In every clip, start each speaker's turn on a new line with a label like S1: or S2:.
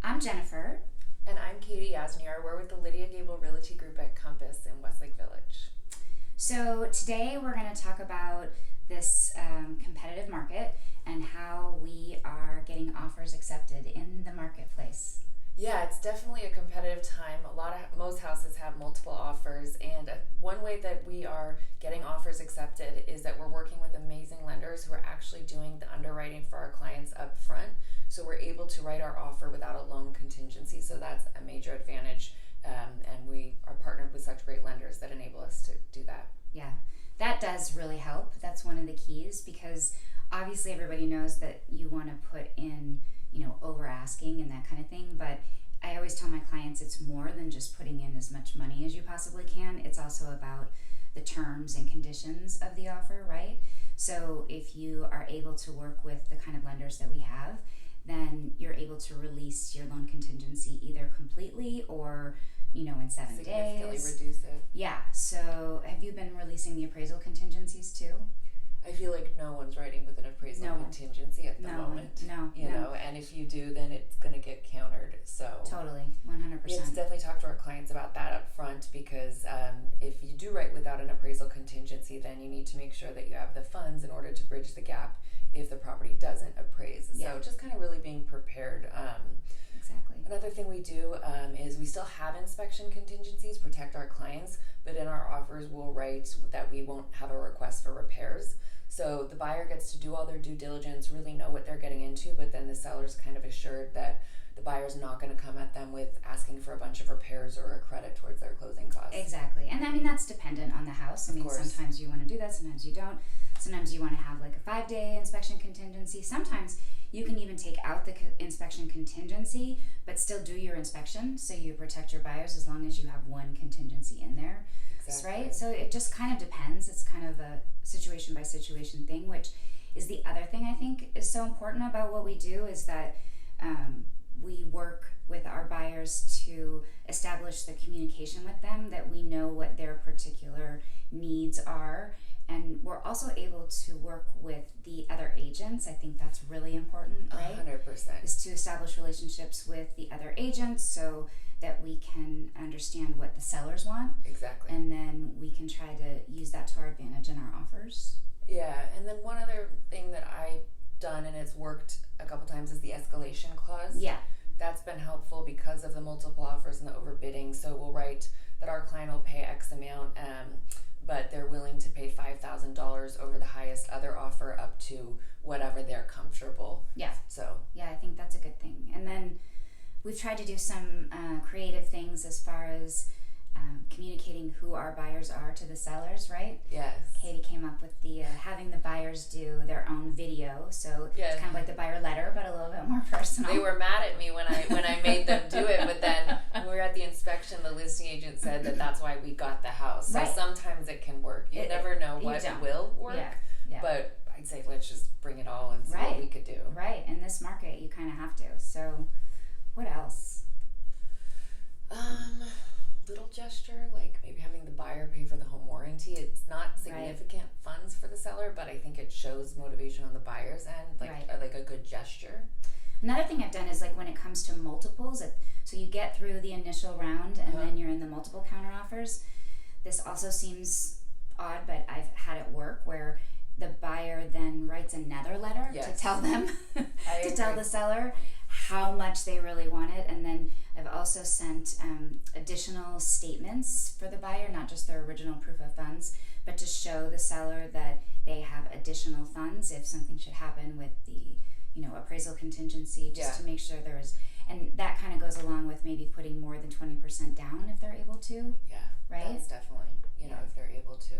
S1: I'm Jennifer.
S2: And I'm Katie Yazdanyar. We're with the Lydia Realty Group at Compass in Westlake Village.
S1: So today we're going to talk about this competitive market and how we are getting offers accepted in the marketplace.
S2: Yeah, it's definitely a competitive time. Most houses have multiple offers, and one way that we are getting offers accepted is that we're working with amazing lenders who are actually doing the underwriting for our clients up front. So we're able to write our offer without a loan contingency. So that's a major advantage, and we are partnered with such great lenders that enable us to do that.
S1: Yeah, that does really help. That's one of the keys, because obviously everybody knows that you want to put in, over asking and that kind of thing. But I always tell my clients it's more than just putting in as much money as you possibly can. It's also about the terms and conditions of the offer, right? So if you are able to work with the kind of lenders that we have, then you're able to release your loan contingency either completely or, in 7 days.
S2: Significantly reduce it.
S1: Yeah. So have you been releasing the appraisal contingencies too?
S2: I feel like no one's writing with an appraisal contingency at the moment.
S1: No.
S2: And if you do, then it's going to get countered. So
S1: totally, 100%.
S2: We have to definitely talk to our clients about that up front, because if you do write without an appraisal contingency, then you need to make sure that you have the funds in order to bridge the gap if the property doesn't appraise.
S1: Yeah.
S2: So just kind of really being prepared.
S1: Exactly.
S2: Another thing we do is we still have inspection contingencies, protect our clients, but in our offers we'll write that we won't have a request for repairs. So the buyer gets to do all their due diligence, really know what they're getting into, but then the seller's kind of assured that the buyer's not going to come at them with asking for a bunch of repairs or a credit towards their closing costs.
S1: Exactly. And that's dependent on the house.
S2: Of course.
S1: Sometimes you want to do that, sometimes you don't. Sometimes you want to have like a 5-day inspection contingency. Sometimes you can even take out the inspection contingency, but still do your inspection, so you protect your buyers as long as you have one contingency in there.
S2: Exactly.
S1: Right? So it just kind of depends. It's kind of a situation by situation thing, which is the other thing I think is so important about what we do, is that we work with our buyers to establish the communication with them, that we know what their particular needs are. And we're also able to work with the other agents. I think that's really important, right?
S2: 100%.
S1: Is to establish relationships with the other agents so that we can understand what the sellers want.
S2: Exactly.
S1: And then we can try to use that to our advantage in our offers.
S2: Yeah, and then one other thing that I've done, and it's worked a couple times, is the escalation clause.
S1: Yeah.
S2: That's been helpful because of the multiple offers and the overbidding. So we'll write that our client will pay X amount, but they're willing to pay $5,000 over the highest other offer up to whatever they're comfortable.
S1: Yeah.
S2: So.
S1: Yeah, I think that's a good thing. And then we've tried to do some creative things as far as communicating who our buyers are to the sellers, right?
S2: Yes.
S1: Katie came up with the having the buyers do their own video, so it's kind of like the buyer letter, but a little bit more personal.
S2: They were mad at me when I made them do it, but then when we were at the inspection, the listing agent said that that's why we got the house. So sometimes it can work. You never know what will work.
S1: Yeah.
S2: But I'd say let's just bring it all and see what we could do.
S1: Right. In this market, you kind of have to. So, what else?
S2: Little gesture, like maybe having the buyer pay for the home warranty. It's not significant funds for the seller, but I think it shows motivation on the buyer's end, like a good gesture.
S1: Another thing I've done is like when it comes to multiples, so you get through the initial round and then you're in the multiple counter offers. This also seems odd, but I've had it work where the buyer then writes another letter to tell them, tell the seller how much they really want it. And then I've also sent additional statements for the buyer, not just their original proof of funds, but to show the seller that they have additional funds if something should happen with the appraisal contingency, just to make sure there is, and that kind of goes along with maybe putting more than 20% down if they're able to.
S2: Yeah,
S1: right?
S2: That's definitely, if they're able to.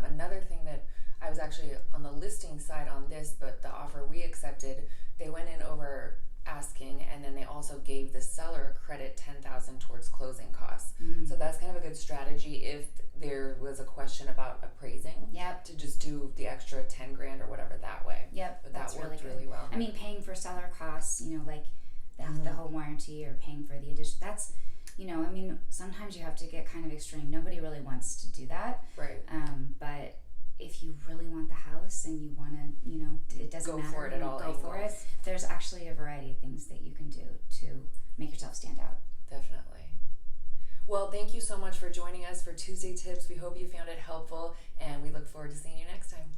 S2: Another thing that I was actually on the listing side on this, but the offer we accepted, they went in over asking, and then they also gave the seller credit $10,000 towards closing costs. So that's kind of a good strategy if there was a question about appraising.
S1: Yep.
S2: To just do the extra $10,000 or whatever that way.
S1: Yep.
S2: But that worked really well.
S1: I mean, paying for seller costs, like the home warranty or paying for the addition. That's, sometimes you have to get kind of extreme. Nobody really wants to do that.
S2: Right.
S1: But if you really want the house and you want to, it doesn't matter.
S2: Go for it at all.
S1: Go for it. There's actually a variety of things that you can do to make yourself stand out.
S2: Definitely. Well, thank you so much for joining us for Tuesday Tips. We hope you found it helpful, and we look forward to seeing you next time.